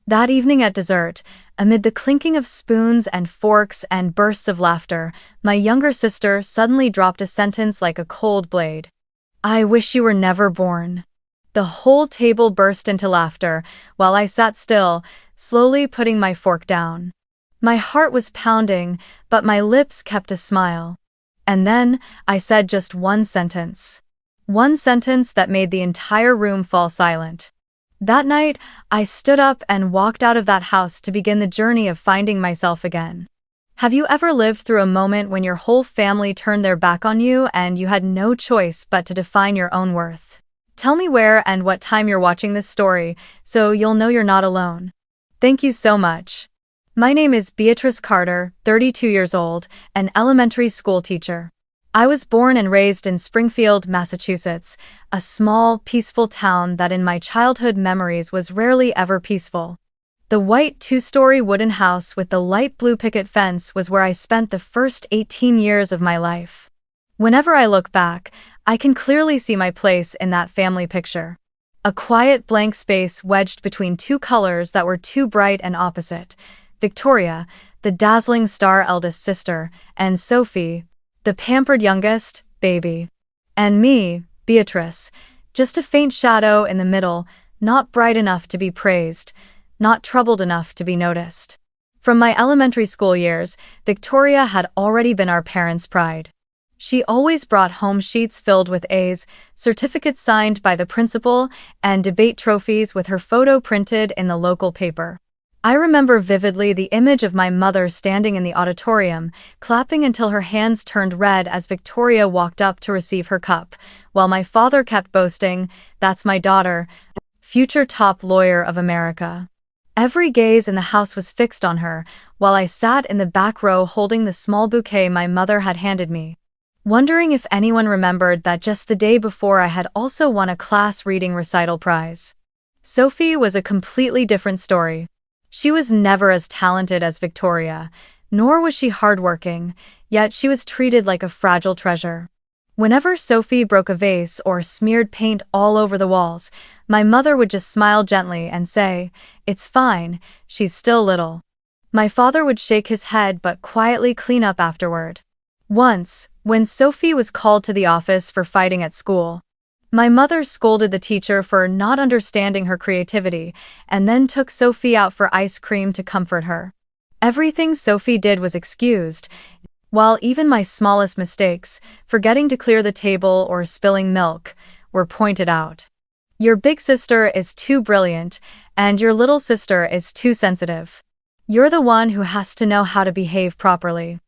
That evening at dessert, amid the clinking of spoons and forks and bursts of laughter, my younger sister suddenly dropped a sentence like a cold blade. "I wish you were never born." The whole table burst into laughter, while I sat still, slowly putting my fork down. My heart was pounding, but my lips kept a smile. And then, I said just one sentence. One sentence that made the entire room fall silent. That night, I stood up and walked out of that house to begin the journey of finding myself again. Have you ever lived through a moment when your whole family turned their back on you and you had no choice but to define your own worth? Tell me where and what time you're watching this story, so you'll know you're not alone. Thank you so much. My name is Beatrice Carter, 32 years old, an elementary school teacher. I was born and raised in Springfield, Massachusetts, a small, peaceful town that in my childhood memories was rarely ever peaceful. The white two-story wooden house with the light blue picket fence was where I spent the first 18 years of my life. Whenever I look back, I can clearly see my place in that family picture. A quiet blank space wedged between two colors that were too bright and opposite. Victoria, the dazzling star eldest sister, and Sophie, the pampered youngest, baby. And me, Beatrice, just a faint shadow in the middle, not bright enough to be praised, not troubled enough to be noticed. From my elementary school years, Victoria had already been our parents' pride. She always brought home sheets filled with A's, certificates signed by the principal, and debate trophies with her photo printed in the local paper. I remember vividly the image of my mother standing in the auditorium, clapping until her hands turned red as Victoria walked up to receive her cup, while my father kept boasting, "That's my daughter, future top lawyer of America." Every gaze in the house was fixed on her, while I sat in the back row holding the small bouquet my mother had handed me, wondering if anyone remembered that just the day before I had also won a class reading recital prize. Sophie was a completely different story. She was never as talented as Victoria, nor was she hardworking, yet she was treated like a fragile treasure. Whenever Sophie broke a vase or smeared paint all over the walls, my mother would just smile gently and say, "It's fine, she's still little." My father would shake his head but quietly clean up afterward. Once, when Sophie was called to the office for fighting at school, my mother scolded the teacher for not understanding her creativity and then took Sophie out for ice cream to comfort her. Everything Sophie did was excused, while even my smallest mistakes, forgetting to clear the table or spilling milk, were pointed out. Your big sister is too brilliant, and your little sister is too sensitive. You're the one who has to know how to behave properly.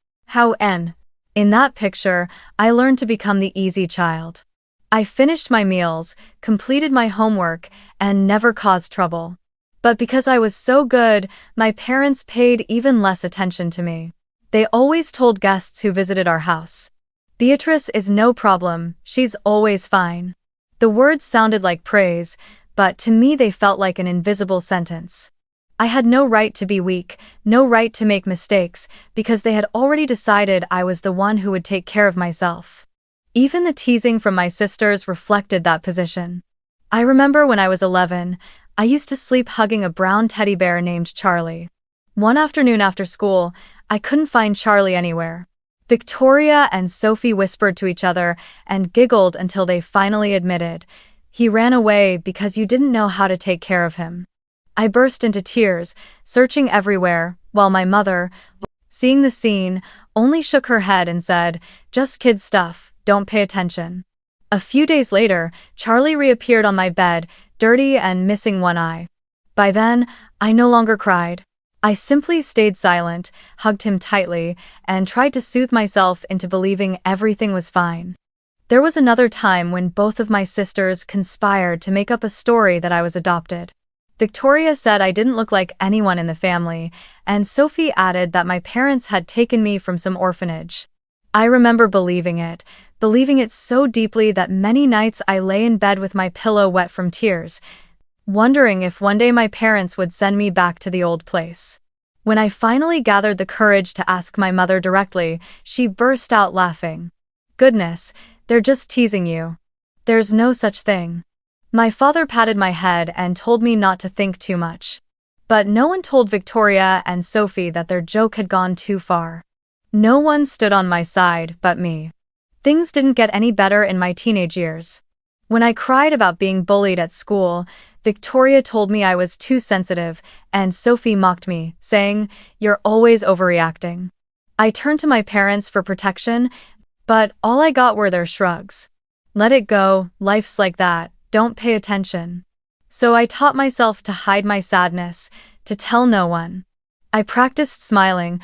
In that picture, I learned to become the easy child. I finished my meals, completed my homework, and never caused trouble. But because I was so good, my parents paid even less attention to me. They always told guests who visited our house, "Beatrice is no problem, she's always fine." The words sounded like praise, but to me they felt like an invisible sentence. I had no right to be weak, no right to make mistakes, because they had already decided I was the one who would take care of myself. Even the teasing from my sisters reflected that position. I remember when I was 11, I used to sleep hugging a brown teddy bear named Charlie. One afternoon after school, I couldn't find Charlie anywhere. Victoria and Sophie whispered to each other and giggled until they finally admitted, "He ran away because you didn't know how to take care of him." I burst into tears, searching everywhere, while my mother, seeing the scene, only shook her head and said, "Just kid stuff. Don't pay attention." A few days later, Charlie reappeared on my bed, dirty and missing one eye. By then, I no longer cried. I simply stayed silent, hugged him tightly, and tried to soothe myself into believing everything was fine. There was another time when both of my sisters conspired to make up a story that I was adopted. Victoria said I didn't look like anyone in the family, and Sophie added that my parents had taken me from some orphanage. I remember believing it so deeply that many nights I lay in bed with my pillow wet from tears, wondering if one day my parents would send me back to the old place. When I finally gathered the courage to ask my mother directly, she burst out laughing. "Goodness, they're just teasing you. There's no such thing." My father patted my head and told me not to think too much. But no one told Victoria and Sophie that their joke had gone too far. No one stood on my side but me. Things didn't get any better in my teenage years. When I cried about being bullied at school, Victoria told me I was too sensitive, and Sophie mocked me, saying, "You're always overreacting." I turned to my parents for protection, but all I got were their shrugs. "Let it go, life's like that, don't pay attention." So I taught myself to hide my sadness, to tell no one. I practiced smiling.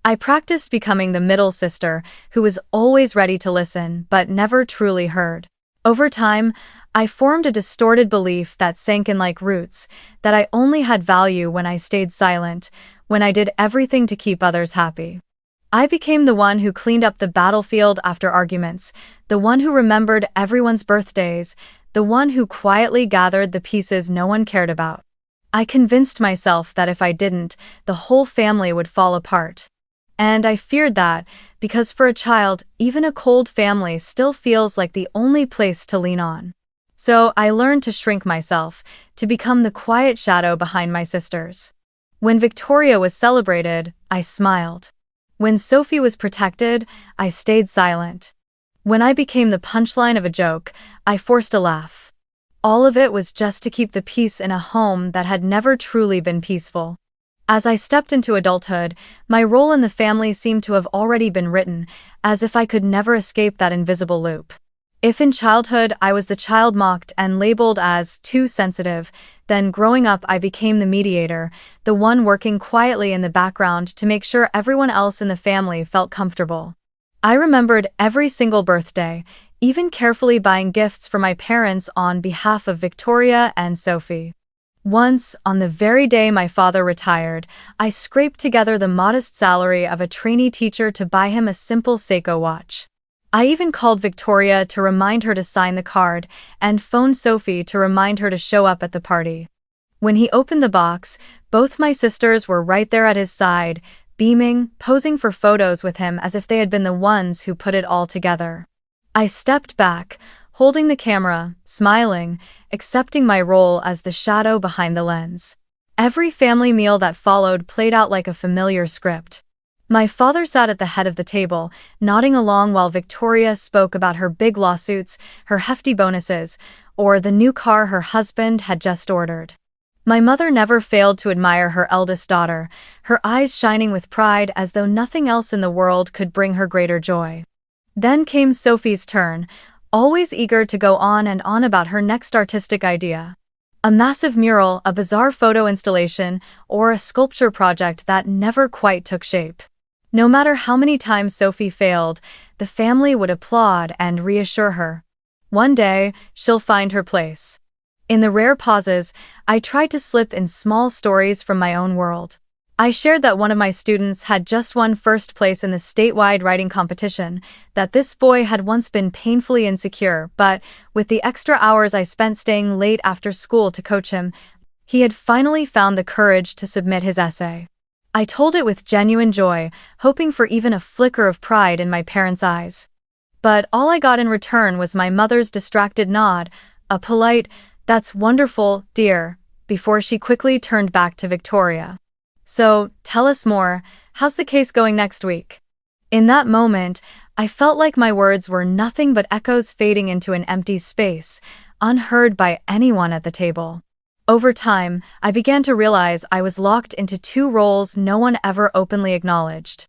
I practiced becoming the middle sister who was always ready to listen but never truly heard. Over time, I formed a distorted belief that sank in like roots, that I only had value when I stayed silent, when I did everything to keep others happy. I became the one who cleaned up the battlefield after arguments, the one who remembered everyone's birthdays, the one who quietly gathered the pieces no one cared about. I convinced myself that if I didn't, the whole family would fall apart. And I feared that, because for a child, even a cold family still feels like the only place to lean on. So I learned to shrink myself, to become the quiet shadow behind my sisters. When Victoria was celebrated, I smiled. When Sophie was protected, I stayed silent. When I became the punchline of a joke, I forced a laugh. All of it was just to keep the peace in a home that had never truly been peaceful. As I stepped into adulthood, my role in the family seemed to have already been written, as if I could never escape that invisible loop. If in childhood I was the child mocked and labeled as too sensitive, then growing up I became the mediator, the one working quietly in the background to make sure everyone else in the family felt comfortable. I remembered every single birthday, even carefully buying gifts for my parents on behalf of Victoria and Sophie. Once, on the very day my father retired, I scraped together the modest salary of a trainee teacher to buy him a simple Seiko watch. I even called Victoria to remind her to sign the card, and phoned Sophie to remind her to show up at the party. When he opened the box, both my sisters were right there at his side, beaming, posing for photos with him as if they had been the ones who put it all together. I stepped back, holding the camera, smiling, accepting my role as the shadow behind the lens. Every family meal that followed played out like a familiar script. My father sat at the head of the table, nodding along while Victoria spoke about her big lawsuits, her hefty bonuses, or the new car her husband had just ordered. My mother never failed to admire her eldest daughter, her eyes shining with pride as though nothing else in the world could bring her greater joy. Then came Sophie's turn, always eager to go on and on about her next artistic idea. A massive mural, a bizarre photo installation, or a sculpture project that never quite took shape. No matter how many times Sophie failed, the family would applaud and reassure her. One day, she'll find her place. In the rare pauses, I tried to slip in small stories from my own world. I shared that one of my students had just won first place in the statewide writing competition, that this boy had once been painfully insecure, but, with the extra hours I spent staying late after school to coach him, he had finally found the courage to submit his essay. I told it with genuine joy, hoping for even a flicker of pride in my parents' eyes. But all I got in return was my mother's distracted nod, a polite, "That's wonderful, dear," before she quickly turned back to Victoria. "So, tell us more, how's the case going next week?" In that moment, I felt like my words were nothing but echoes fading into an empty space, unheard by anyone at the table. Over time, I began to realize I was locked into two roles no one ever openly acknowledged.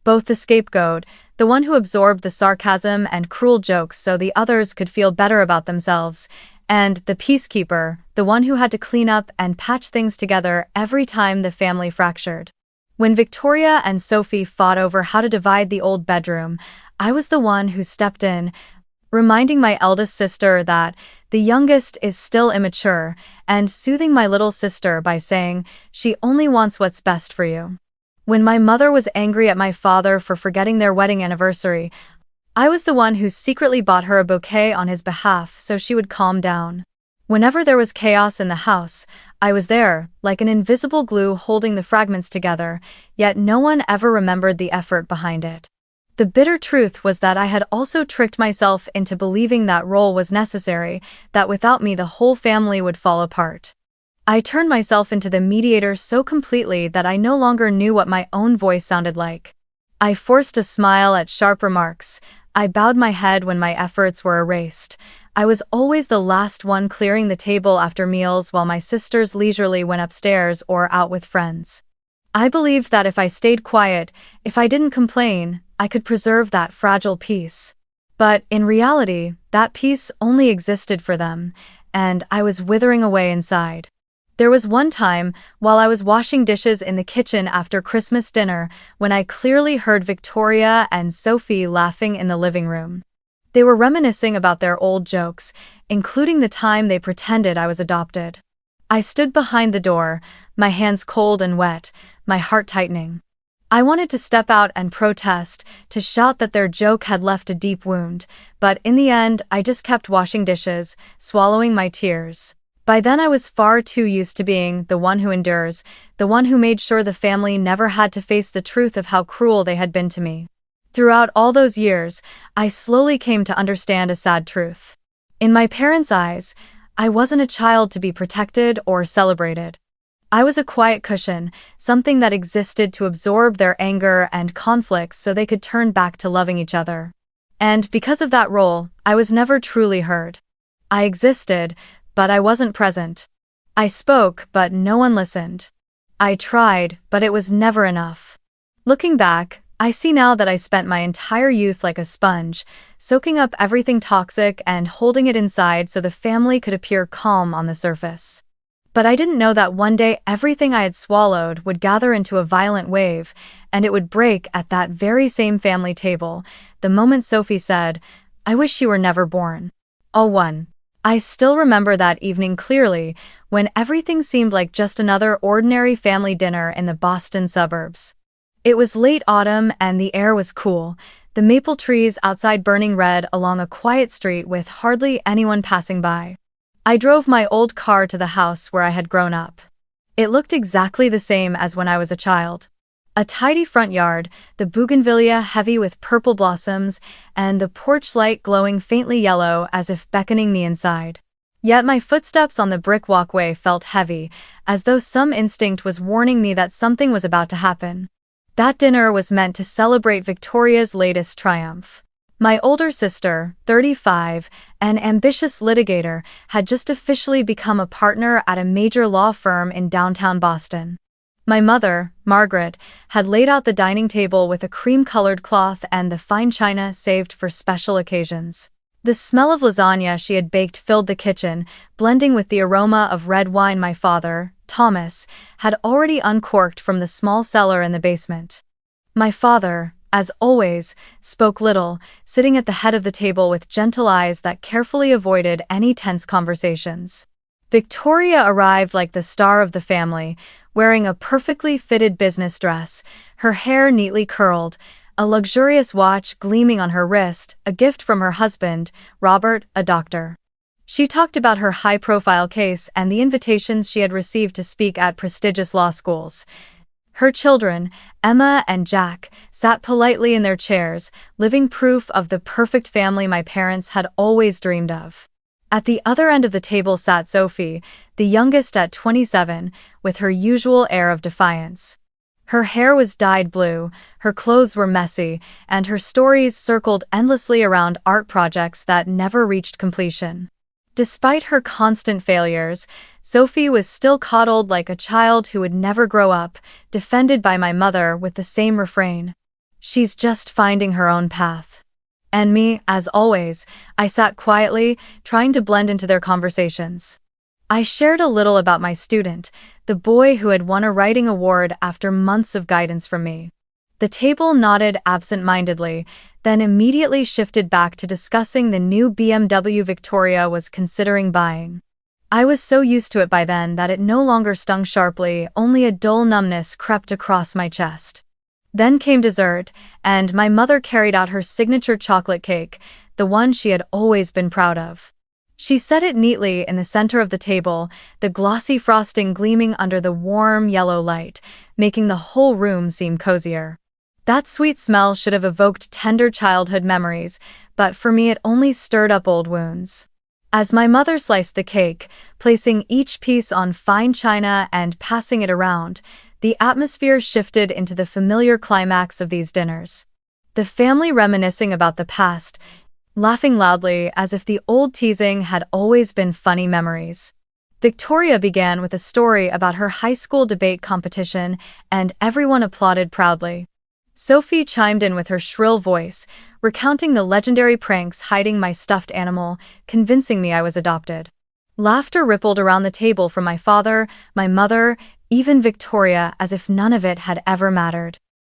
Both the scapegoat, the one who absorbed the sarcasm and cruel jokes so the others could feel better about themselves, and the peacekeeper, the one who had to clean up and patch things together every time the family fractured. When Victoria and Sophie fought over how to divide the old bedroom, I was the one who stepped in, reminding my eldest sister that the youngest is still immature, and soothing my little sister by saying, "She only wants what's best for you." When my mother was angry at my father for forgetting their wedding anniversary, I was the one who secretly bought her a bouquet on his behalf so she would calm down. Whenever there was chaos in the house, I was there, like an invisible glue holding the fragments together, yet no one ever remembered the effort behind it. The bitter truth was that I had also tricked myself into believing that role was necessary, that without me the whole family would fall apart. I turned myself into the mediator so completely that I no longer knew what my own voice sounded like. I forced a smile at sharp remarks. I bowed my head when my efforts were erased. I was always the last one clearing the table after meals while my sisters leisurely went upstairs or out with friends. I believed that if I stayed quiet, if I didn't complain, I could preserve that fragile peace. But in reality, that peace only existed for them, and I was withering away inside. There was one time, while I was washing dishes in the kitchen after Christmas dinner, when I clearly heard Victoria and Sophie laughing in the living room. They were reminiscing about their old jokes, including the time they pretended I was adopted. I stood behind the door, my hands cold and wet, my heart tightening. I wanted to step out and protest, to shout that their joke had left a deep wound, but in the end, I just kept washing dishes, swallowing my tears. By then I was far too used to being the one who endures, the one who made sure the family never had to face the truth of how cruel they had been to me. Throughout all those years, I slowly came to understand a sad truth. In my parents' eyes, I wasn't a child to be protected or celebrated. I was a quiet cushion, something that existed to absorb their anger and conflicts so they could turn back to loving each other. And because of that role, I was never truly heard. I existed, but I wasn't present. I spoke, but no one listened. I tried, but it was never enough. Looking back, I see now that I spent my entire youth like a sponge, soaking up everything toxic and holding it inside so the family could appear calm on the surface. But I didn't know that one day everything I had swallowed would gather into a violent wave, and it would break at that very same family table, the moment Sophie said, "I wish you were never born." All one. I still remember that evening clearly, when everything seemed like just another ordinary family dinner in the Boston suburbs. It was late autumn and the air was cool, the maple trees outside burning red along a quiet street with hardly anyone passing by. I drove my old car to the house where I had grown up. It looked exactly the same as when I was a child. A tidy front yard, the bougainvillea heavy with purple blossoms, and the porch light glowing faintly yellow as if beckoning me inside. Yet my footsteps on the brick walkway felt heavy, as though some instinct was warning me that something was about to happen. That dinner was meant to celebrate Victoria's latest triumph. My older sister, 35, an ambitious litigator, had just officially become a partner at a major law firm in downtown Boston. My mother, Margaret, had laid out the dining table with a cream-colored cloth and the fine china saved for special occasions. The smell of lasagna she had baked filled the kitchen, blending with the aroma of red wine my father, Thomas, had already uncorked from the small cellar in the basement. My father, as always, spoke little, sitting at the head of the table with gentle eyes that carefully avoided any tense conversations. Victoria arrived like the star of the family, wearing a perfectly fitted business dress, her hair neatly curled, a luxurious watch gleaming on her wrist, a gift from her husband, Robert, a doctor. She talked about her high-profile case and the invitations she had received to speak at prestigious law schools. Her children, Emma and Jack, sat politely in their chairs, living proof of the perfect family my parents had always dreamed of. At the other end of the table sat Sophie, the youngest at 27, with her usual air of defiance. Her hair was dyed blue, her clothes were messy, and her stories circled endlessly around art projects that never reached completion. Despite her constant failures, Sophie was still coddled like a child who would never grow up, defended by my mother with the same refrain. "She's just finding her own path." And me, as always, I sat quietly, trying to blend into their conversations. I shared a little about my student, the boy who had won a writing award after months of guidance from me. The table nodded absent-mindedly, then immediately shifted back to discussing the new BMW Victoria was considering buying. I was so used to it by then that it no longer stung sharply, only a dull numbness crept across my chest. Then came dessert, and my mother carried out her signature chocolate cake, the one she had always been proud of. She set it neatly in the center of the table, the glossy frosting gleaming under the warm yellow light, making the whole room seem cozier. That sweet smell should have evoked tender childhood memories, but for me it only stirred up old wounds. As my mother sliced the cake, placing each piece on fine china and passing it around, the atmosphere shifted into the familiar climax of these dinners. The family reminiscing about the past, laughing loudly as if the old teasing had always been funny memories. Victoria began with a story about her high school debate competition, and everyone applauded proudly. Sophie chimed in with her shrill voice, recounting the legendary pranks hiding my stuffed animal, convincing me I was adopted. Laughter rippled around the table from my father, my mother, even Victoria, as if none of it had ever mattered.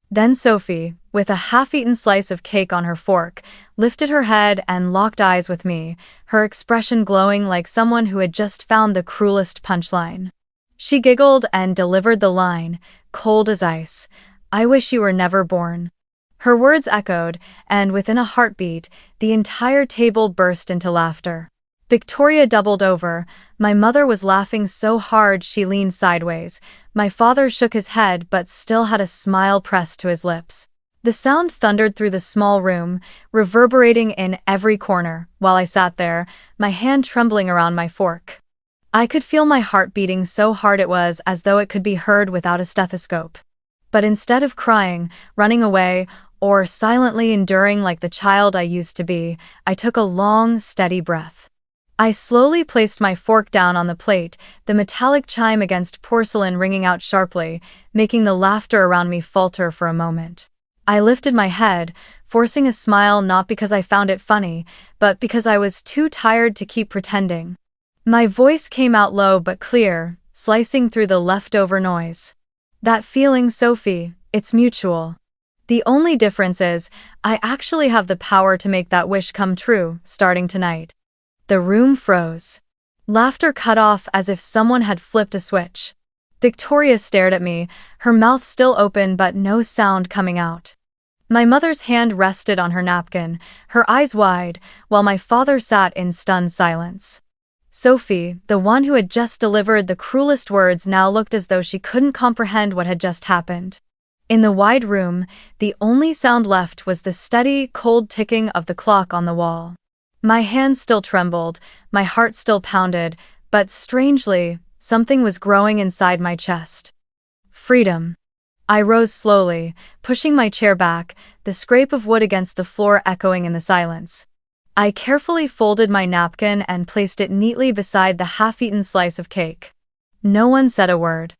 Then Sophie, with a half-eaten slice of cake on her fork, lifted her head and locked eyes with me, her expression glowing like someone who had just found the cruelest punchline. She giggled and delivered the line, cold as ice, "I wish you were never born." Her words echoed, and within a heartbeat, the entire table burst into laughter. Victoria doubled over. My mother was laughing so hard she leaned sideways. My father shook his head but still had a smile pressed to his lips. The sound thundered through the small room, reverberating in every corner, while I sat there, my hand trembling around my fork. I could feel my heart beating so hard it was as though it could be heard without a stethoscope. But instead of crying, running away, or silently enduring like the child I used to be, I took a long, steady breath. I slowly placed my fork down on the plate, the metallic chime against porcelain ringing out sharply, making the laughter around me falter for a moment. I lifted my head, forcing a smile not because I found it funny, but because I was too tired to keep pretending. My voice came out low but clear, slicing through the leftover noise. "That feeling, Sophie, it's mutual. The only difference is, I actually have the power to make that wish come true, starting tonight." The room froze. Laughter cut off as if someone had flipped a switch. Victoria stared at me, her mouth still open but no sound coming out. My mother's hand rested on her napkin, her eyes wide, while my father sat in stunned silence. Sophie, the one who had just delivered the cruelest words, now looked as though she couldn't comprehend what had just happened. In the wide room, the only sound left was the steady, cold ticking of the clock on the wall. My hands still trembled, my heart still pounded, but strangely, something was growing inside my chest. Freedom. I rose slowly, pushing my chair back, the scrape of wood against the floor echoing in the silence. I carefully folded my napkin and placed it neatly beside the half-eaten slice of cake. No one said a word.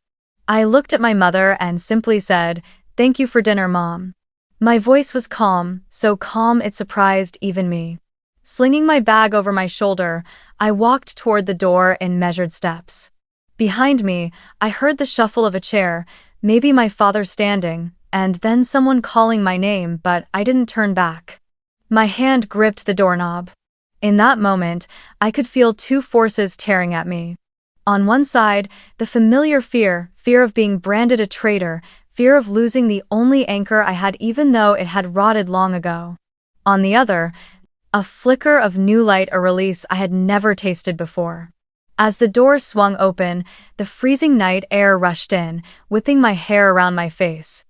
I looked at my mother and simply said, "Thank you for dinner, Mom." My voice was calm, so calm it surprised even me. Slinging my bag over my shoulder, I walked toward the door in measured steps. Behind me, I heard the shuffle of a chair, maybe my father standing, and then someone calling my name, but I didn't turn back. My hand gripped the doorknob. In that moment, I could feel two forces tearing at me. On one side, the familiar fear of being branded a traitor, fear of losing the only anchor I had even though it had rotted long ago. On the other, a flicker of new light, a release I had never tasted before. As the door swung open, the freezing night air rushed in, whipping my hair around my face.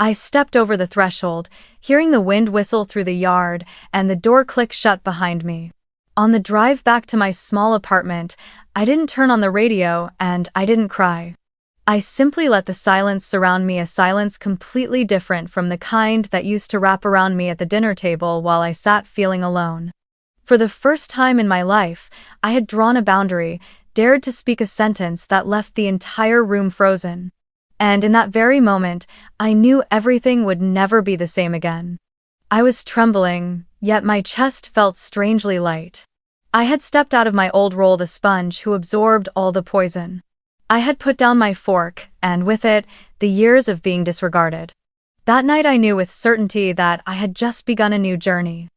I stepped over the threshold, hearing the wind whistle through the yard and the door click shut behind me. On the drive back to my small apartment, I didn't turn on the radio and I didn't cry. I simply let the silence surround me, a silence completely different from the kind that used to wrap around me at the dinner table while I sat feeling alone. For the first time in my life, I had drawn a boundary, dared to speak a sentence that left the entire room frozen. And in that very moment, I knew everything would never be the same again. I was trembling, yet my chest felt strangely light. I had stepped out of my old role, the sponge who absorbed all the poison. I had put down my fork, and with it, the years of being disregarded. That night I knew with certainty that I had just begun a new journey.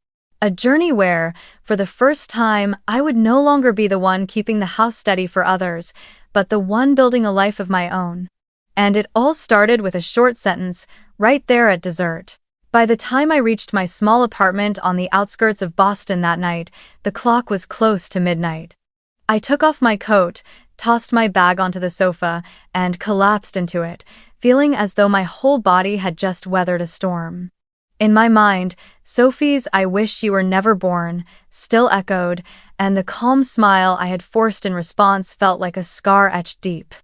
A journey where, for the first time, I would no longer be the one keeping the house steady for others, but the one building a life of my own. And it all started with a short sentence, right there at dessert. By the time I reached my small apartment on the outskirts of Boston that night, the clock was close to midnight. I took off my coat, tossed my bag onto the sofa, and collapsed into it, feeling as though my whole body had just weathered a storm. In my mind, Sophie's "I wish you were never born" still echoed, and the calm smile I had forced in response felt like a scar etched deep.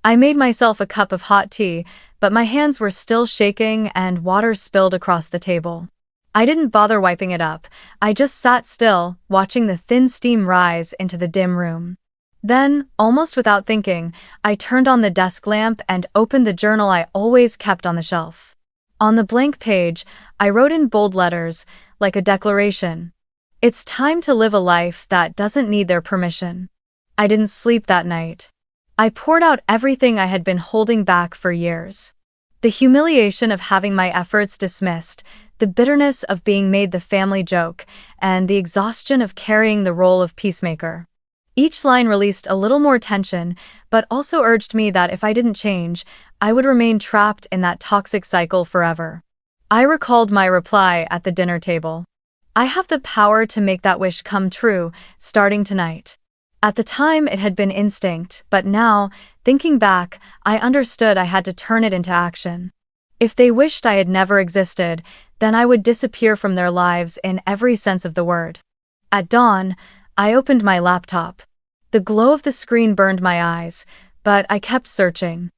I made myself a cup of hot tea, but my hands were still shaking and water spilled across the table. I didn't bother wiping it up. I just sat still, watching the thin steam rise into the dim room. Then, almost without thinking, I turned on the desk lamp and opened the journal I always kept on the shelf. On the blank page, I wrote in bold letters, like a declaration. It's time to live a life that doesn't need their permission. I didn't sleep that night. I poured out everything I had been holding back for years. The humiliation of having my efforts dismissed, the bitterness of being made the family joke, and the exhaustion of carrying the role of peacemaker. Each line released a little more tension, but also urged me that if I didn't change, I would remain trapped in that toxic cycle forever. I recalled my reply at the dinner table. I have the power to make that wish come true, starting tonight. At the time, it had been instinct, but now, thinking back, I understood I had to turn it into action. If they wished I had never existed, then I would disappear from their lives in every sense of the word. At dawn, I opened my laptop. The glow of the screen burned my eyes, but I kept searching.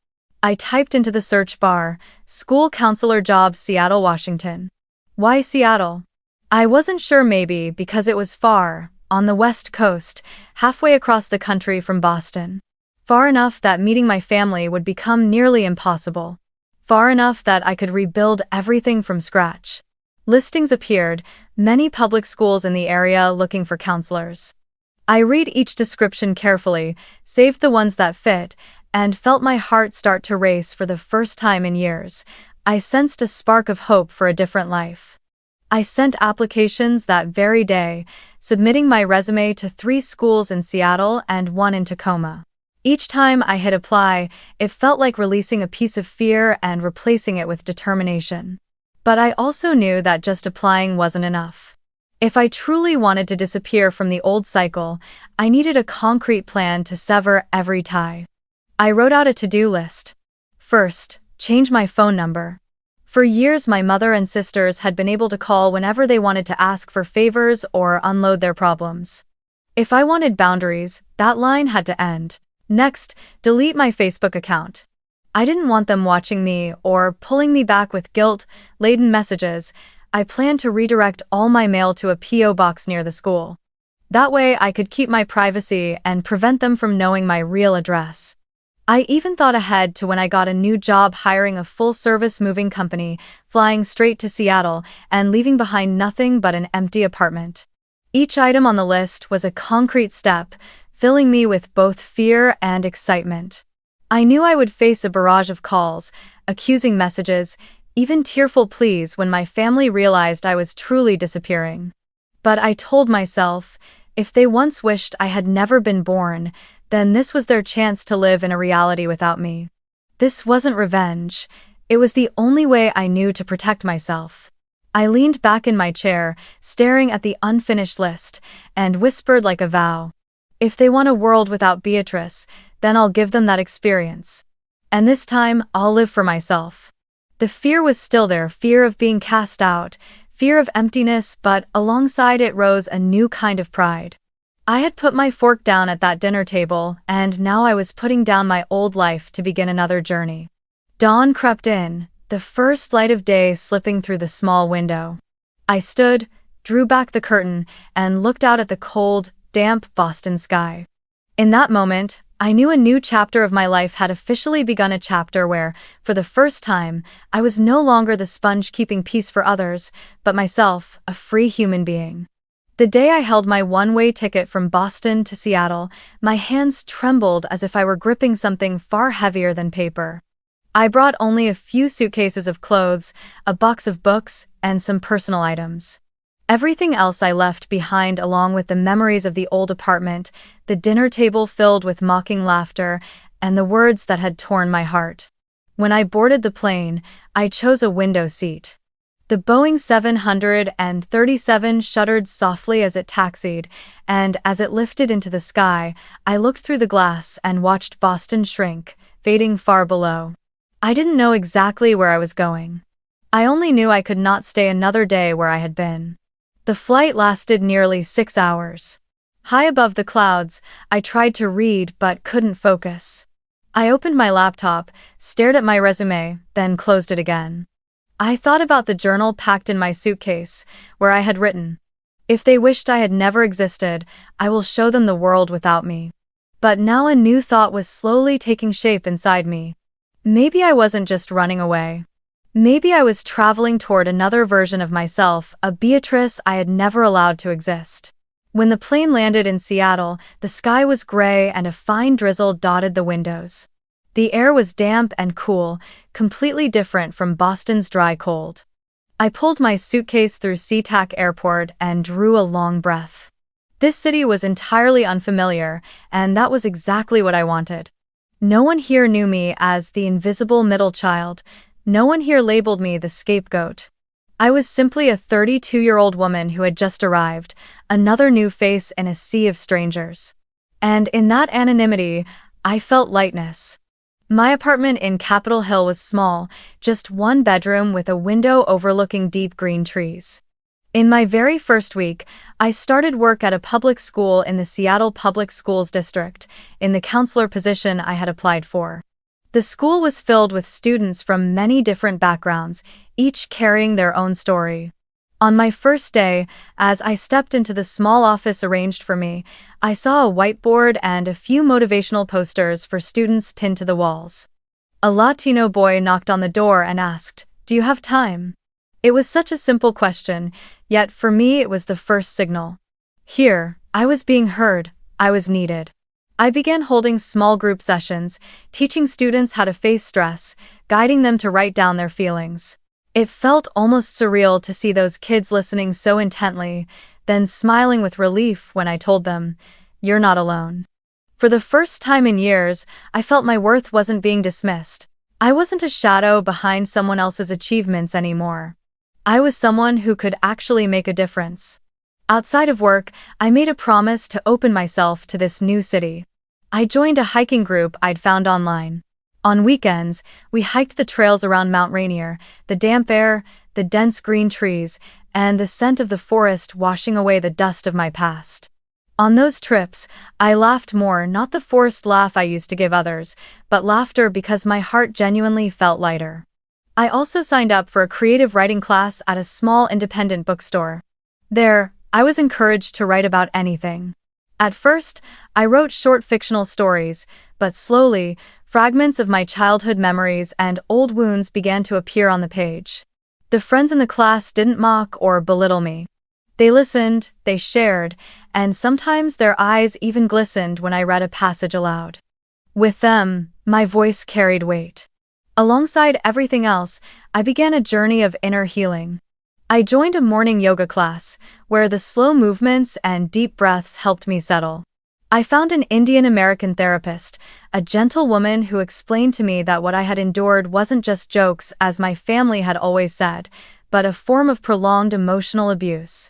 I typed into the search bar, "School counselor jobs, Seattle, Washington." Why Seattle? I wasn't sure, maybe because it was far, on the West Coast, halfway across the country from Boston. Far enough that meeting my family would become nearly impossible. Far enough that I could rebuild everything from scratch. Listings appeared, many public schools in the area looking for counselors. I read each description carefully, saved the ones that fit, and felt my heart start to race for the first time in years. I sensed a spark of hope for a different life. I sent applications that very day, submitting my resume to 3 schools in Seattle and 1 in Tacoma. Each time I hit apply, it felt like releasing a piece of fear and replacing it with determination. But I also knew that just applying wasn't enough. If I truly wanted to disappear from the old cycle, I needed a concrete plan to sever every tie. I wrote out a to-do list. First, change my phone number. For years, my mother and sisters had been able to call whenever they wanted to ask for favors or unload their problems. If I wanted boundaries, that line had to end. Next, delete my Facebook account. I didn't want them watching me or pulling me back with guilt-laden messages. I planned to redirect all my mail to a P.O. box near the school. That way I could keep my privacy and prevent them from knowing my real address. I even thought ahead to when I got a new job hiring a full-service moving company, flying straight to Seattle and leaving behind nothing but an empty apartment. Each item on the list was a concrete step, filling me with both fear and excitement. I knew I would face a barrage of calls, accusing messages, even tearful pleas when my family realized I was truly disappearing. But I told myself, if they once wished I had never been born, then this was their chance to live in a reality without me. This wasn't revenge. It was the only way I knew to protect myself. I leaned back in my chair, staring at the unfinished list, and whispered like a vow. If they want a world without Beatrice, then I'll give them that experience. And this time, I'll live for myself. The fear was still there, fear of being cast out, fear of emptiness, but alongside it rose a new kind of pride. I had put my fork down at that dinner table, and now I was putting down my old life to begin another journey. Dawn crept in, the first light of day slipping through the small window. I stood, drew back the curtain, and looked out at the cold, damp Boston sky. In that moment, I knew a new chapter of my life had officially begun, a chapter where, for the first time, I was no longer the sponge keeping peace for others, but myself, a free human being. The day I held my one-way ticket from Boston to Seattle, my hands trembled as if I were gripping something far heavier than paper. I brought only a few suitcases of clothes, a box of books, and some personal items. Everything else I left behind, along with the memories of the old apartment, the dinner table filled with mocking laughter, and the words that had torn my heart. When I boarded the plane, I chose a window seat. The Boeing 737 shuddered softly as it taxied, and as it lifted into the sky, I looked through the glass and watched Boston shrink, fading far below. I didn't know exactly where I was going. I only knew I could not stay another day where I had been. The flight lasted nearly 6 hours. High above the clouds, I tried to read but couldn't focus. I opened my laptop, stared at my resume, then closed it again. I thought about the journal packed in my suitcase, where I had written, "If they wished I had never existed, I will show them the world without me." But now a new thought was slowly taking shape inside me. Maybe I wasn't just running away. Maybe I was traveling toward another version of myself, a Beatrice I had never allowed to exist. When the plane landed in Seattle, the sky was gray and a fine drizzle dotted the windows. The air was damp and cool, completely different from Boston's dry cold. I pulled my suitcase through SeaTac Airport and drew a long breath. This city was entirely unfamiliar, and that was exactly what I wanted. No one here knew me as the invisible middle child. No one here labeled me the scapegoat. I was simply a 32-year-old woman who had just arrived, another new face in a sea of strangers. And in that anonymity, I felt lightness. My apartment in Capitol Hill was small, just one bedroom with a window overlooking deep green trees. In my very first week, I started work at a public school in the Seattle Public Schools District, in the counselor position I had applied for. The school was filled with students from many different backgrounds, each carrying their own story. On my first day, as I stepped into the small office arranged for me, I saw a whiteboard and a few motivational posters for students pinned to the walls. A Latino boy knocked on the door and asked, "Do you have time?" It was such a simple question, yet for me it was the first signal. Here, I was being heard, I was needed. I began holding small group sessions, teaching students how to face stress, guiding them to write down their feelings. It felt almost surreal to see those kids listening so intently, then smiling with relief when I told them, "You're not alone." For the first time in years, I felt my worth wasn't being dismissed. I wasn't a shadow behind someone else's achievements anymore. I was someone who could actually make a difference. Outside of work, I made a promise to open myself to this new city. I joined a hiking group I'd found online. On weekends, we hiked the trails around Mount Rainier, the damp air, the dense green trees, and the scent of the forest washing away the dust of my past. On those trips, I laughed more, not the forced laugh I used to give others, but laughter because my heart genuinely felt lighter. I also signed up for a creative writing class at a small independent bookstore. There, I was encouraged to write about anything. At first, I wrote short fictional stories, but slowly, fragments of my childhood memories and old wounds began to appear on the page. The friends in the class didn't mock or belittle me. They listened, they shared, and sometimes their eyes even glistened when I read a passage aloud. With them, my voice carried weight. Alongside everything else, I began a journey of inner healing. I joined a morning yoga class, where the slow movements and deep breaths helped me settle. I found an Indian American therapist, a gentle woman who explained to me that what I had endured wasn't just jokes, as my family had always said, but a form of prolonged emotional abuse.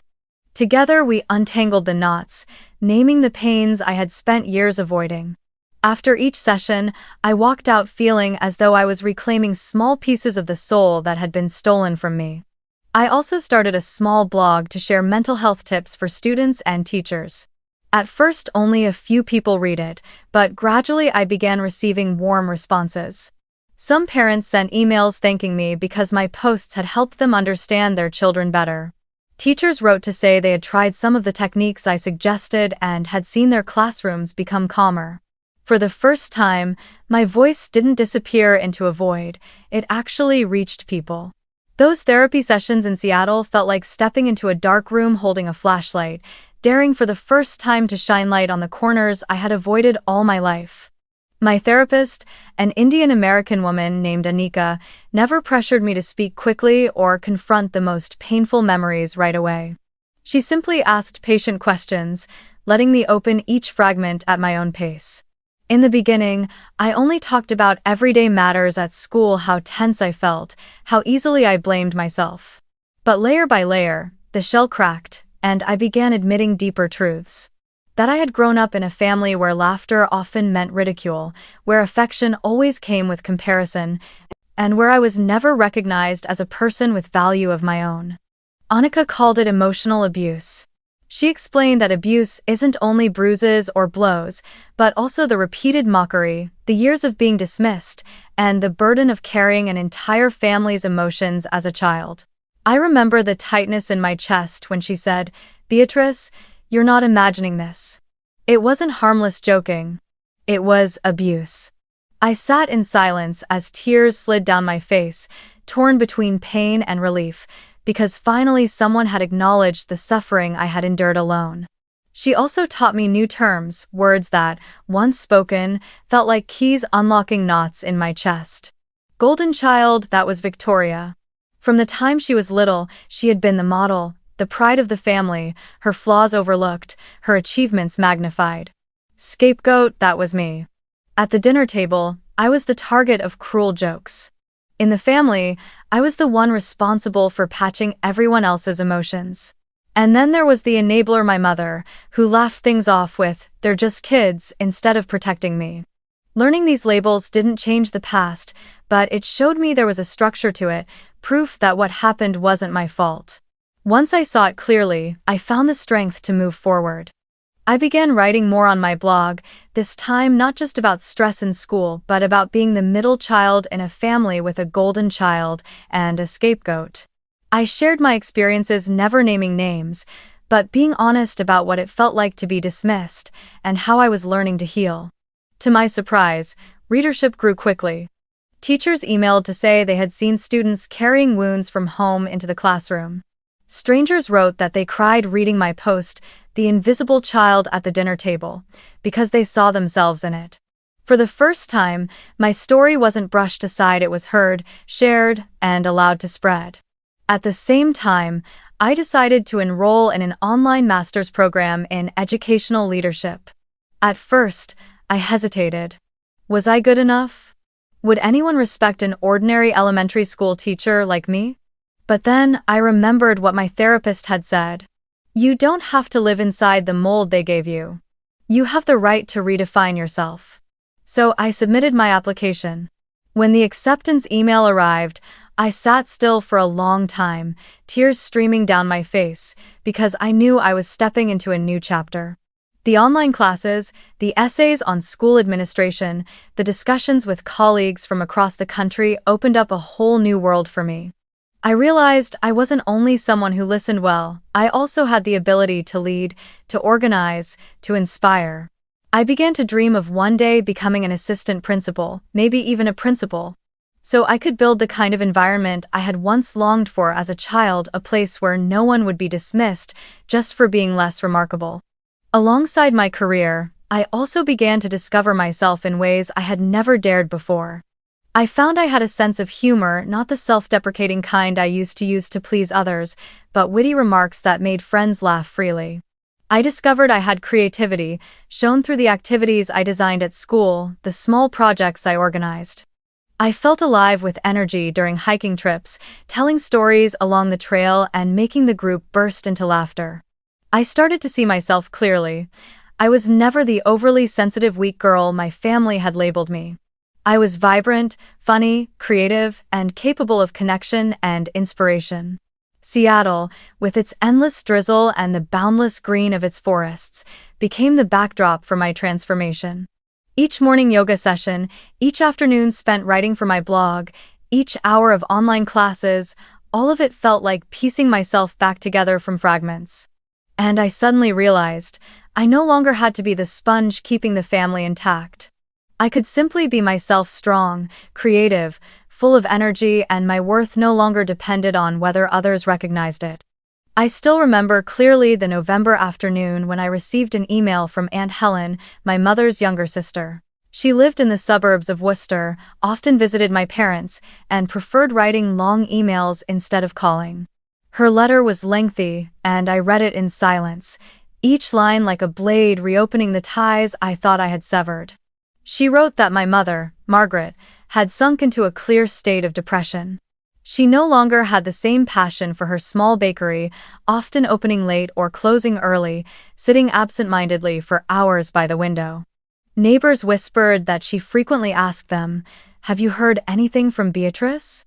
Together we untangled the knots, naming the pains I had spent years avoiding. After each session, I walked out feeling as though I was reclaiming small pieces of the soul that had been stolen from me. I also started a small blog to share mental health tips for students and teachers. At first, only a few people read it, but gradually I began receiving warm responses. Some parents sent emails thanking me because my posts had helped them understand their children better. Teachers wrote to say they had tried some of the techniques I suggested and had seen their classrooms become calmer. For the first time, my voice didn't disappear into a void, it actually reached people. Those therapy sessions in Seattle felt like stepping into a dark room holding a flashlight, daring for the first time to shine light on the corners I had avoided all my life. My therapist, an Indian American woman named Anika, never pressured me to speak quickly or confront the most painful memories right away. She simply asked patient questions, letting me open each fragment at my own pace. In the beginning, I only talked about everyday matters at school, how tense I felt, how easily I blamed myself. But layer by layer, the shell cracked, and I began admitting deeper truths. That I had grown up in a family where laughter often meant ridicule, where affection always came with comparison, and where I was never recognized as a person with value of my own. Annika called it emotional abuse. She explained that abuse isn't only bruises or blows, but also the repeated mockery, the years of being dismissed, and the burden of carrying an entire family's emotions as a child. I remember the tightness in my chest when she said, "Beatrice, you're not imagining this." It wasn't harmless joking. It was abuse. I sat in silence as tears slid down my face, torn between pain and relief, because finally someone had acknowledged the suffering I had endured alone. She also taught me new terms, words that, once spoken, felt like keys unlocking knots in my chest. Golden child, that was Victoria. From the time she was little, she had been the model, the pride of the family, her flaws overlooked, her achievements magnified. Scapegoat, that was me. At the dinner table, I was the target of cruel jokes. In the family, I was the one responsible for patching everyone else's emotions. And then there was the enabler, my mother, who laughed things off with, "They're just kids," instead of protecting me. Learning these labels didn't change the past, but it showed me there was a structure to it, proof that what happened wasn't my fault. Once I saw it clearly, I found the strength to move forward. I began writing more on my blog, this time not just about stress in school, but about being the middle child in a family with a golden child and a scapegoat. I shared my experiences, never naming names, but being honest about what it felt like to be dismissed and how I was learning to heal. To my surprise, readership grew quickly. Teachers emailed to say they had seen students carrying wounds from home into the classroom. Strangers wrote that they cried reading my post, "The Invisible Child at the Dinner Table," because they saw themselves in it. For the first time, my story wasn't brushed aside, it was heard, shared, and allowed to spread. At the same time, I decided to enroll in an online master's program in educational leadership. At first, I hesitated. Was I good enough? Would anyone respect an ordinary elementary school teacher like me? But then I remembered what my therapist had said. You don't have to live inside the mold they gave you. You have the right to redefine yourself. So I submitted my application. When the acceptance email arrived, I sat still for a long time, tears streaming down my face, because I knew I was stepping into a new chapter. The online classes, the essays on school administration, the discussions with colleagues from across the country opened up a whole new world for me. I realized I wasn't only someone who listened well, I also had the ability to lead, to organize, to inspire. I began to dream of one day becoming an assistant principal, maybe even a principal. So I could build the kind of environment I had once longed for as a child, a place where no one would be dismissed just for being less remarkable. Alongside my career, I also began to discover myself in ways I had never dared before. I found I had a sense of humor, not the self-deprecating kind I used to use to please others, but witty remarks that made friends laugh freely. I discovered I had creativity, shown through the activities I designed at school, the small projects I organized. I felt alive with energy during hiking trips, telling stories along the trail and making the group burst into laughter. I started to see myself clearly. I was never the overly sensitive weak girl my family had labeled me. I was vibrant, funny, creative, and capable of connection and inspiration. Seattle, with its endless drizzle and the boundless green of its forests, became the backdrop for my transformation. Each morning yoga session, each afternoon spent writing for my blog, each hour of online classes, all of it felt like piecing myself back together from fragments. And I suddenly realized I no longer had to be the sponge keeping the family intact. I could simply be myself, strong, creative, full of energy, and my worth no longer depended on whether others recognized it. I still remember clearly the November afternoon when I received an email from Aunt Helen, my mother's younger sister. She lived in the suburbs of Worcester, often visited my parents, and preferred writing long emails instead of calling. Her letter was lengthy, and I read it in silence, each line like a blade reopening the ties I thought I had severed. She wrote that my mother, Margaret, had sunk into a clear state of depression. She no longer had the same passion for her small bakery, often opening late or closing early, sitting absent-mindedly for hours by the window. Neighbors whispered that she frequently asked them, "Have you heard anything from Beatrice?"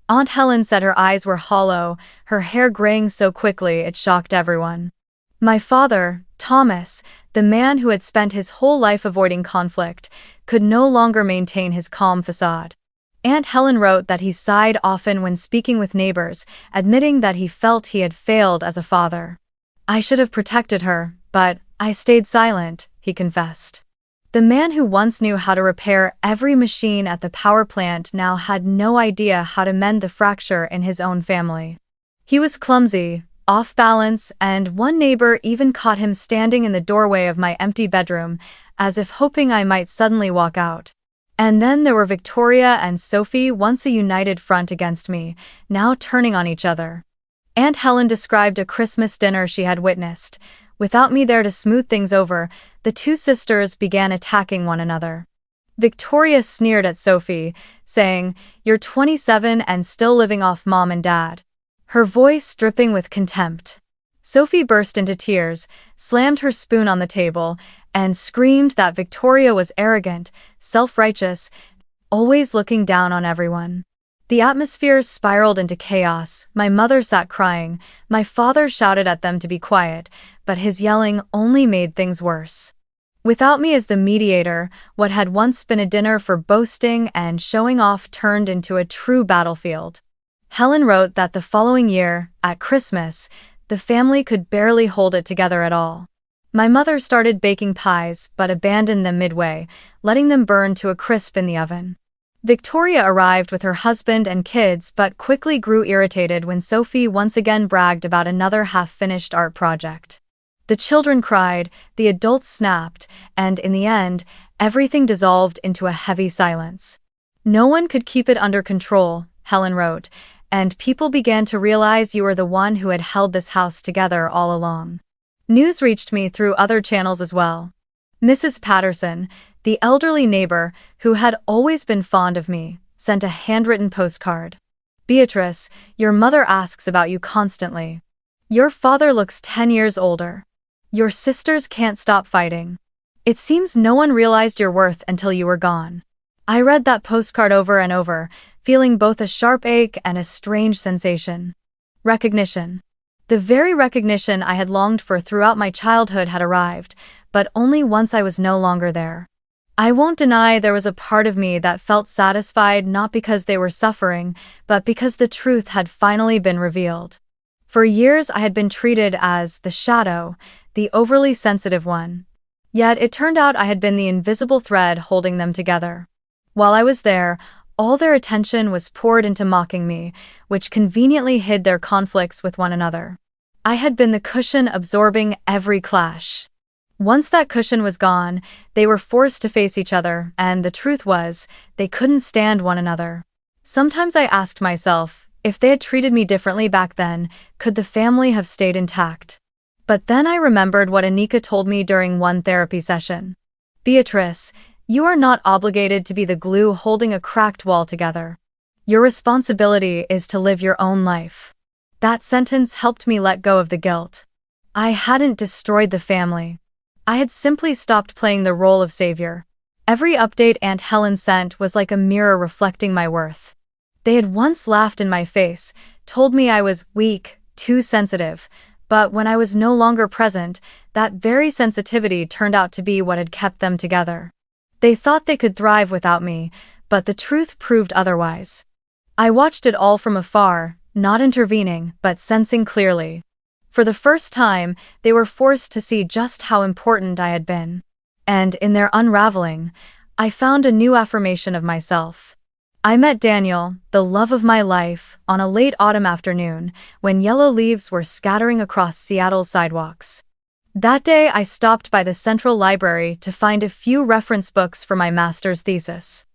Aunt Helen said her eyes were hollow, her hair graying so quickly it shocked everyone. My father, Thomas, the man who had spent his whole life avoiding conflict, could no longer maintain his calm facade. Aunt Helen wrote that he sighed often when speaking with neighbors, admitting that he felt he had failed as a father. "I should have protected her, but I stayed silent," he confessed. The man who once knew how to repair every machine at the power plant now had no idea how to mend the fracture in his own family. He was clumsy, off balance, and one neighbor even caught him standing in the doorway of my empty bedroom, as if hoping I might suddenly walk out. And then there were Victoria and Sophie, once a united front against me, now turning on each other. Aunt Helen described a Christmas dinner she had witnessed. Without me there to smooth things over, the two sisters began attacking one another. Victoria sneered at Sophie, saying, "You're 27 and still living off mom and dad," her voice dripping with contempt. Sophie burst into tears, slammed her spoon on the table, and screamed that Victoria was arrogant, self-righteous, always looking down on everyone. The atmosphere spiraled into chaos. My mother sat crying. My father shouted at them to be quiet, but his yelling only made things worse. Without me as the mediator, what had once been a dinner for boasting and showing off turned into a true battlefield. Helen wrote that the following year, at Christmas, the family could barely hold it together at all. My mother started baking pies but abandoned them midway, letting them burn to a crisp in the oven. Victoria arrived with her husband and kids but quickly grew irritated when Sophie once again bragged about another half-finished art project. The children cried, the adults snapped, and in the end, everything dissolved into a heavy silence. "No one could keep it under control," Helen wrote, "and people began to realize you were the one who had held this house together all along." News reached me through other channels as well. Mrs. Patterson, the elderly neighbor who had always been fond of me, sent a handwritten postcard. "Beatrice, your mother asks about you constantly. Your father looks 10 years older. Your sisters can't stop fighting. It seems no one realized your worth until you were gone." I read that postcard over and over, feeling both a sharp ache and a strange sensation. Recognition. The very recognition I had longed for throughout my childhood had arrived, but only once I was no longer there. I won't deny there was a part of me that felt satisfied not because they were suffering, but because the truth had finally been revealed. For years I had been treated as the shadow, the overly sensitive one. Yet it turned out I had been the invisible thread holding them together. While I was there, all their attention was poured into mocking me, which conveniently hid their conflicts with one another. I had been the cushion absorbing every clash. Once that cushion was gone, they were forced to face each other, and the truth was, they couldn't stand one another. Sometimes I asked myself, if they had treated me differently back then, could the family have stayed intact? But then I remembered what Anika told me during one therapy session. "Beatrice, you are not obligated to be the glue holding a cracked wall together. Your responsibility is to live your own life." That sentence helped me let go of the guilt. I hadn't destroyed the family. I had simply stopped playing the role of savior. Every update Aunt Helen sent was like a mirror reflecting my worth. They had once laughed in my face, told me I was weak, too sensitive, but when I was no longer present, that very sensitivity turned out to be what had kept them together. They thought they could thrive without me, but the truth proved otherwise. I watched it all from afar, not intervening, but sensing clearly. For the first time, they were forced to see just how important I had been. And in their unraveling, I found a new affirmation of myself. I met Daniel, the love of my life, on a late autumn afternoon, when yellow leaves were scattering across Seattle's sidewalks. That day I stopped by the Central Library to find a few reference books for my master's thesis.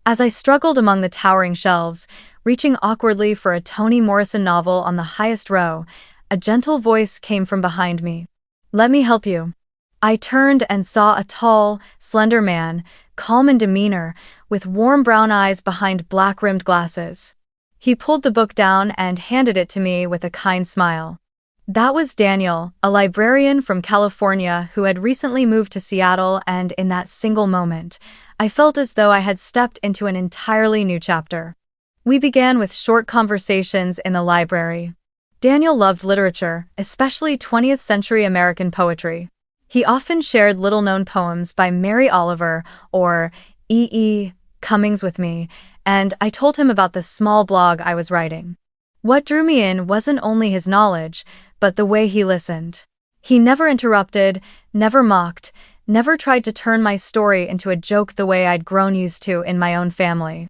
As I struggled among the towering shelves, reaching awkwardly for a Toni Morrison novel on the highest row, a gentle voice came from behind me. "Let me help you." I turned and saw a tall, slender man, calm in demeanor, with warm brown eyes behind black-rimmed glasses. He pulled the book down and handed it to me with a kind smile. That was Daniel, a librarian from California who had recently moved to Seattle, and in that single moment, I felt as though I had stepped into an entirely new chapter. We began with short conversations in the library. Daniel loved literature, especially 20th century American poetry. He often shared little-known poems by Mary Oliver or E. Cummings with me, and I told him about the small blog I was writing. What drew me in wasn't only his knowledge, but the way he listened. He never interrupted, never mocked, never tried to turn my story into a joke the way I'd grown used to in my own family.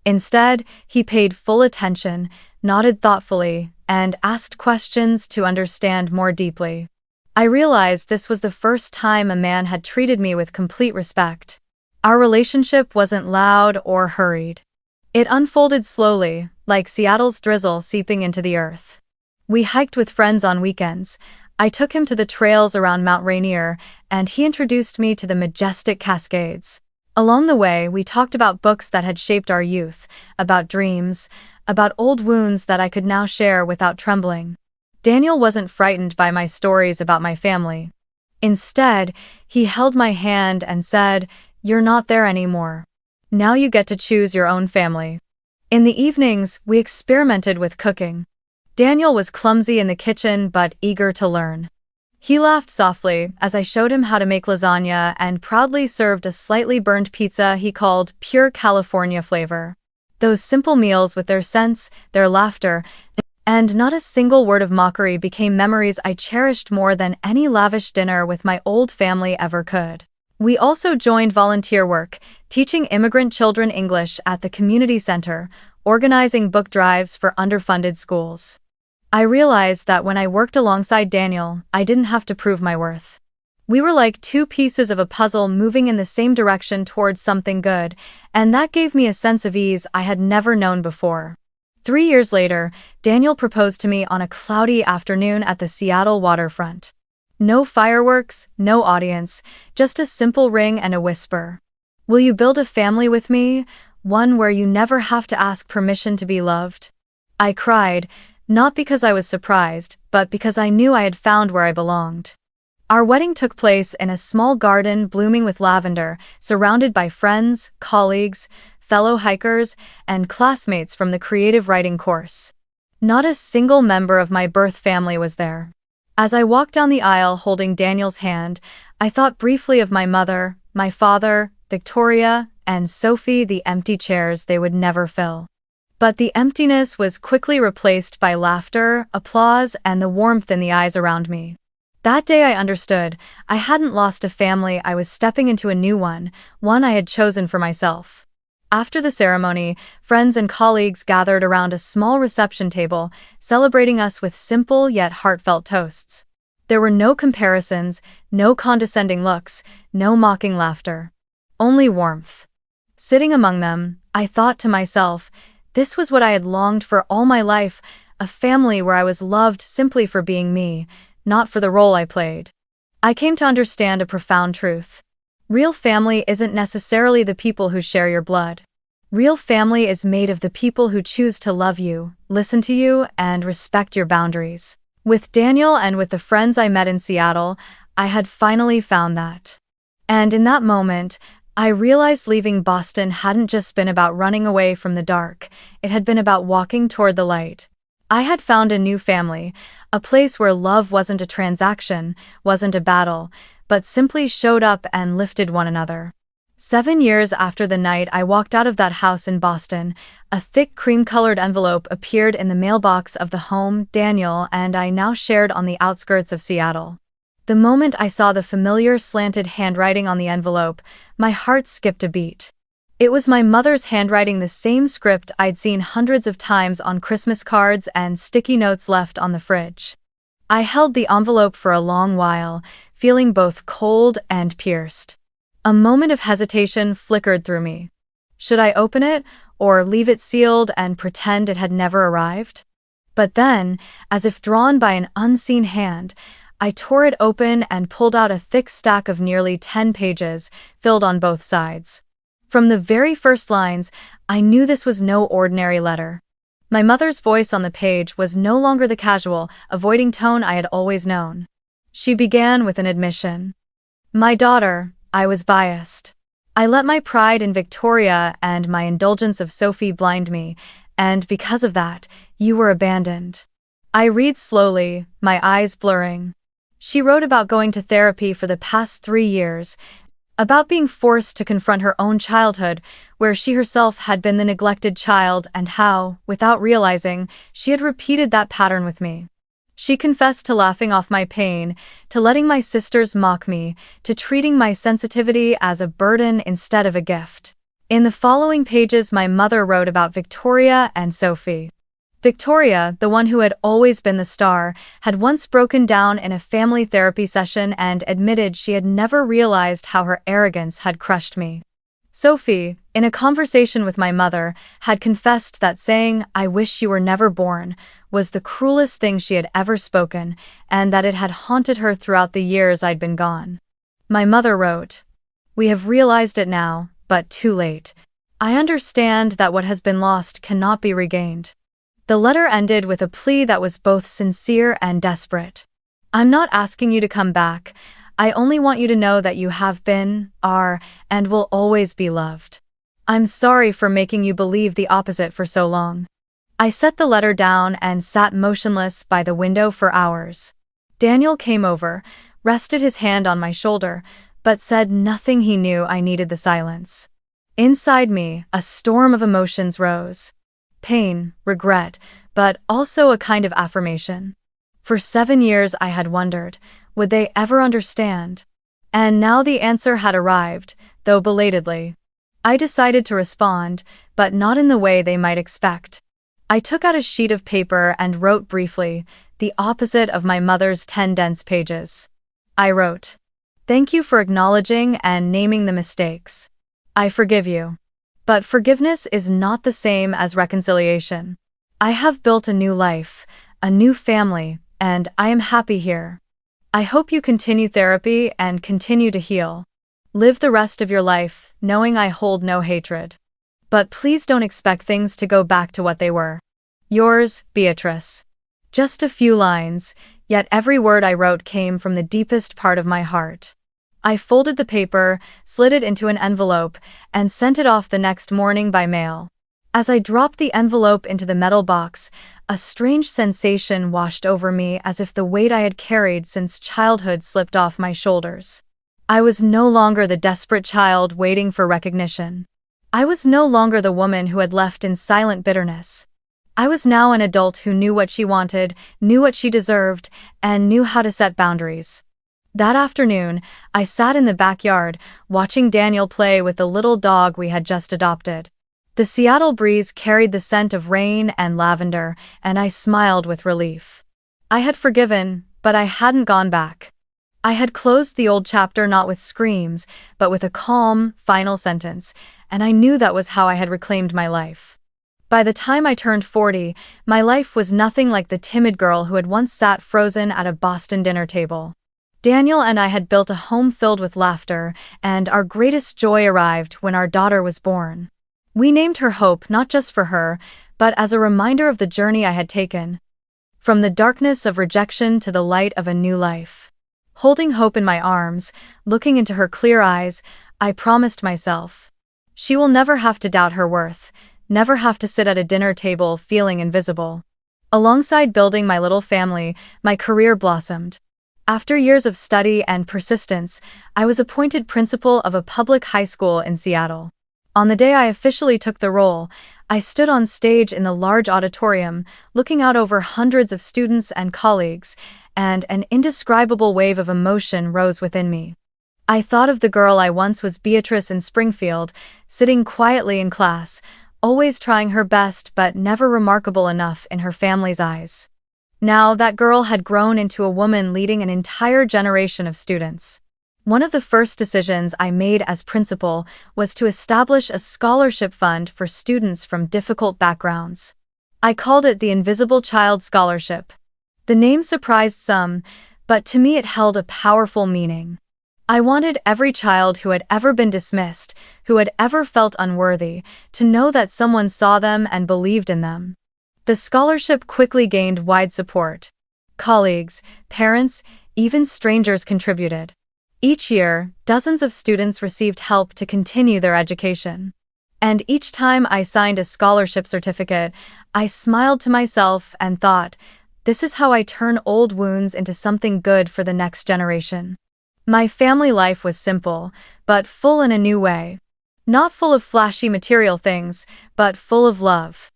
Instead, he paid full attention, nodded thoughtfully, and asked questions to understand more deeply. I realized this was the first time a man had treated me with complete respect. Our relationship wasn't loud or hurried. It unfolded slowly, like Seattle's drizzle seeping into the earth. We hiked with friends on weekends. I took him to the trails around Mount Rainier, and he introduced me to the majestic Cascades. Along the way, we talked about books that had shaped our youth, about dreams, about old wounds that I could now share without trembling. Daniel wasn't frightened by my stories about my family. Instead, he held my hand and said, "You're not there anymore. Now you get to choose your own family." In the evenings, we experimented with cooking. Daniel was clumsy in the kitchen but eager to learn. He laughed softly as I showed him how to make lasagna and proudly served a slightly burned pizza he called pure California flavor. Those simple meals with their sense, their laughter, and not a single word of mockery became memories I cherished more than any lavish dinner with my old family ever could. We also joined volunteer work, teaching immigrant children English at the community center, organizing book drives for underfunded schools. I realized that when I worked alongside Daniel, I didn't have to prove my worth. We were like two pieces of a puzzle moving in the same direction towards something good, and that gave me a sense of ease I had never known before. 3 years later, Daniel proposed to me on a cloudy afternoon at the Seattle waterfront. No fireworks, no audience, just a simple ring and a whisper. "Will you build a family with me? One where you never have to ask permission to be loved?" I cried, not because I was surprised, but because I knew I had found where I belonged. Our wedding took place in a small garden blooming with lavender, surrounded by friends, colleagues, fellow hikers, and classmates from the creative writing course. Not a single member of my birth family was there. As I walked down the aisle holding Daniel's hand, I thought briefly of my mother, my father, Victoria, and Sophie, the empty chairs they would never fill. But the emptiness was quickly replaced by laughter, applause, and the warmth in the eyes around me. That day I understood, I hadn't lost a family, I was stepping into a new one I had chosen for myself. After the ceremony, friends and colleagues gathered around a small reception table, celebrating us with simple yet heartfelt toasts. There were no comparisons, no condescending looks, no mocking laughter. Only warmth. Sitting among them, I thought to myself, this was what I had longed for all my life, a family where I was loved simply for being me, not for the role I played. I came to understand a profound truth. Real family isn't necessarily the people who share your blood. Real family is made of the people who choose to love you, listen to you, and respect your boundaries. With Daniel and with the friends I met in Seattle, I had finally found that. And in that moment, I realized leaving Boston hadn't just been about running away from the dark, it had been about walking toward the light. I had found a new family, a place where love wasn't a transaction, wasn't a battle, but simply showed up and lifted one another. 7 years after the night I walked out of that house in Boston, a thick cream-colored envelope appeared in the mailbox of the home Daniel and I now shared on the outskirts of Seattle. The moment I saw the familiar slanted handwriting on the envelope, my heart skipped a beat. It was my mother's handwriting, the same script I'd seen hundreds of times on Christmas cards and sticky notes left on the fridge. I held the envelope for a long while, feeling both cold and pierced. A moment of hesitation flickered through me. Should I open it, or leave it sealed and pretend it had never arrived? But then, as if drawn by an unseen hand, I tore it open and pulled out a thick stack of nearly 10 pages, filled on both sides. From the very first lines, I knew this was no ordinary letter. My mother's voice on the page was no longer the casual, avoiding tone I had always known. She began with an admission. "My daughter, I was biased. I let my pride in Victoria and my indulgence of Sophie blind me, and because of that, you were abandoned. I read slowly, my eyes blurring. She wrote about going to therapy for the past 3 years, about being forced to confront her own childhood, where she herself had been the neglected child, and how, without realizing, she had repeated that pattern with me. She confessed to laughing off my pain, to letting my sisters mock me, to treating my sensitivity as a burden instead of a gift. In the following pages, my mother wrote about Victoria and Sophie. Victoria, the one who had always been the star, had once broken down in a family therapy session and admitted she had never realized how her arrogance had crushed me. Sophie, in a conversation with my mother, had confessed that saying, "I wish you were never born," was the cruelest thing she had ever spoken, and that it had haunted her throughout the years I'd been gone. My mother wrote, "We have realized it now, but too late. I understand that what has been lost cannot be regained." The letter ended with a plea that was both sincere and desperate. "I'm not asking you to come back. I only want you to know that you have been, are, and will always be loved. I'm sorry for making you believe the opposite for so long." I set the letter down and sat motionless by the window for hours. Daniel came over, rested his hand on my shoulder, but said nothing. He knew I needed the silence. Inside me, a storm of emotions rose. Pain, regret, but also a kind of affirmation. For 7 years I had wondered, would they ever understand? And now the answer had arrived, though belatedly. I decided to respond, but not in the way they might expect. I took out a sheet of paper and wrote briefly, the opposite of my mother's 10 dense pages. I wrote, "Thank you for acknowledging and naming the mistakes. I forgive you. But forgiveness is not the same as reconciliation. I have built a new life, a new family, and I am happy here. I hope you continue therapy and continue to heal. Live the rest of your life, knowing I hold no hatred. But please don't expect things to go back to what they were. Yours, Beatrice." Just a few lines, yet every word I wrote came from the deepest part of my heart. I folded the paper, slid it into an envelope, and sent it off the next morning by mail. As I dropped the envelope into the metal box, a strange sensation washed over me, as if the weight I had carried since childhood slipped off my shoulders. I was no longer the desperate child waiting for recognition. I was no longer the woman who had left in silent bitterness. I was now an adult who knew what she wanted, knew what she deserved, and knew how to set boundaries. That afternoon, I sat in the backyard, watching Daniel play with the little dog we had just adopted. The Seattle breeze carried the scent of rain and lavender, and I smiled with relief. I had forgiven, but I hadn't gone back. I had closed the old chapter not with screams, but with a calm, final sentence, and I knew that was how I had reclaimed my life. By the time I turned 40, my life was nothing like the timid girl who had once sat frozen at a Boston dinner table. Daniel and I had built a home filled with laughter, and our greatest joy arrived when our daughter was born. We named her Hope, not just for her, but as a reminder of the journey I had taken. From the darkness of rejection to the light of a new life. Holding Hope in my arms, looking into her clear eyes, I promised myself, she will never have to doubt her worth, never have to sit at a dinner table feeling invisible. Alongside building my little family, my career blossomed. After years of study and persistence, I was appointed principal of a public high school in Seattle. On the day I officially took the role, I stood on stage in the large auditorium, looking out over hundreds of students and colleagues, and an indescribable wave of emotion rose within me. I thought of the girl I once was, Beatrice in Springfield, sitting quietly in class, always trying her best but never remarkable enough in her family's eyes. Now that girl had grown into a woman leading an entire generation of students. One of the first decisions I made as principal was to establish a scholarship fund for students from difficult backgrounds. I called it the Invisible Child Scholarship. The name surprised some, but to me it held a powerful meaning. I wanted every child who had ever been dismissed, who had ever felt unworthy, to know that someone saw them and believed in them. The scholarship quickly gained wide support. Colleagues, parents, even strangers contributed. Each year, dozens of students received help to continue their education. And each time I signed a scholarship certificate, I smiled to myself and thought, this is how I turn old wounds into something good for the next generation. My family life was simple, but full in a new way. Not full of flashy material things, but full of love.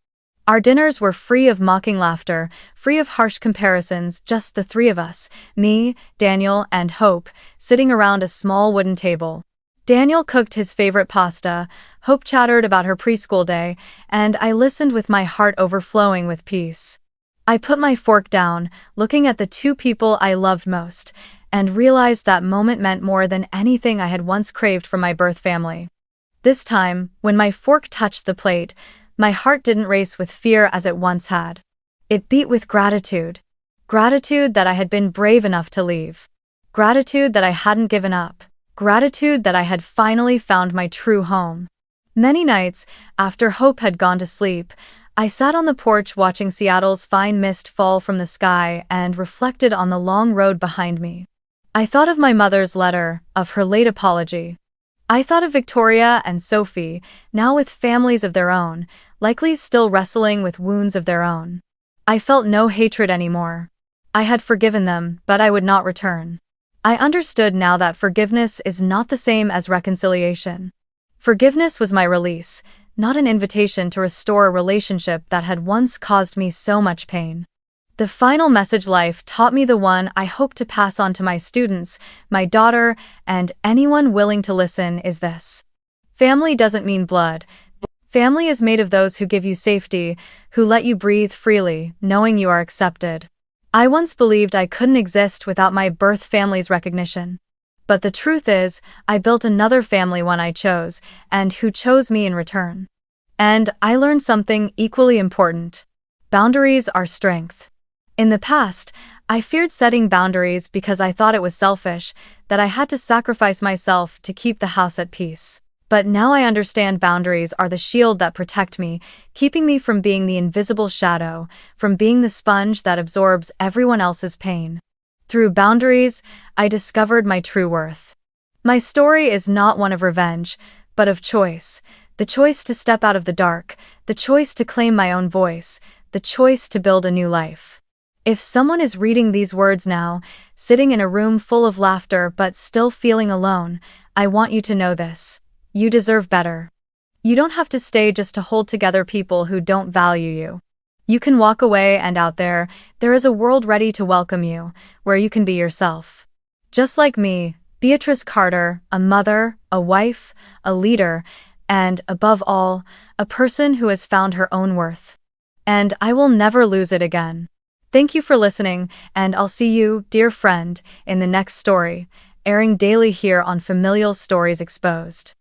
Our dinners were free of mocking laughter, free of harsh comparisons, just the three of us, me, Daniel, and Hope, sitting around a small wooden table. Daniel cooked his favorite pasta, Hope chattered about her preschool day, and I listened with my heart overflowing with peace. I put my fork down, looking at the two people I loved most, and realized that moment meant more than anything I had once craved from my birth family. This time, when my fork touched the plate, my heart didn't race with fear as it once had. It beat with gratitude. Gratitude that I had been brave enough to leave. Gratitude that I hadn't given up. Gratitude that I had finally found my true home. Many nights, after Hope had gone to sleep, I sat on the porch watching Seattle's fine mist fall from the sky and reflected on the long road behind me. I thought of my mother's letter, of her late apology. I thought of Victoria and Sophie, now with families of their own, likely still wrestling with wounds of their own. I felt no hatred anymore. I had forgiven them, but I would not return. I understood now that forgiveness is not the same as reconciliation. Forgiveness was my release, not an invitation to restore a relationship that had once caused me so much pain. The final message life taught me, the one I hope to pass on to my students, my daughter, and anyone willing to listen, is this. Family doesn't mean blood. Family is made of those who give you safety, who let you breathe freely, knowing you are accepted. I once believed I couldn't exist without my birth family's recognition. But the truth is, I built another family, one I chose, and who chose me in return. And I learned something equally important. Boundaries are strength. In the past, I feared setting boundaries because I thought it was selfish, that I had to sacrifice myself to keep the house at peace. But now I understand boundaries are the shield that protect me, keeping me from being the invisible shadow, from being the sponge that absorbs everyone else's pain. Through boundaries, I discovered my true worth. My story is not one of revenge, but of choice. The choice to step out of the dark, the choice to claim my own voice, the choice to build a new life. If someone is reading these words now, sitting in a room full of laughter but still feeling alone, I want you to know this. You deserve better. You don't have to stay just to hold together people who don't value you. You can walk away, and out there is a world ready to welcome you, where you can be yourself. Just like me, Beatrice Carter, a mother, a wife, a leader, and, above all, a person who has found her own worth. And I will never lose it again. Thank you for listening, and I'll see you, dear friend, in the next story, airing daily here on Familial Stories Exposed.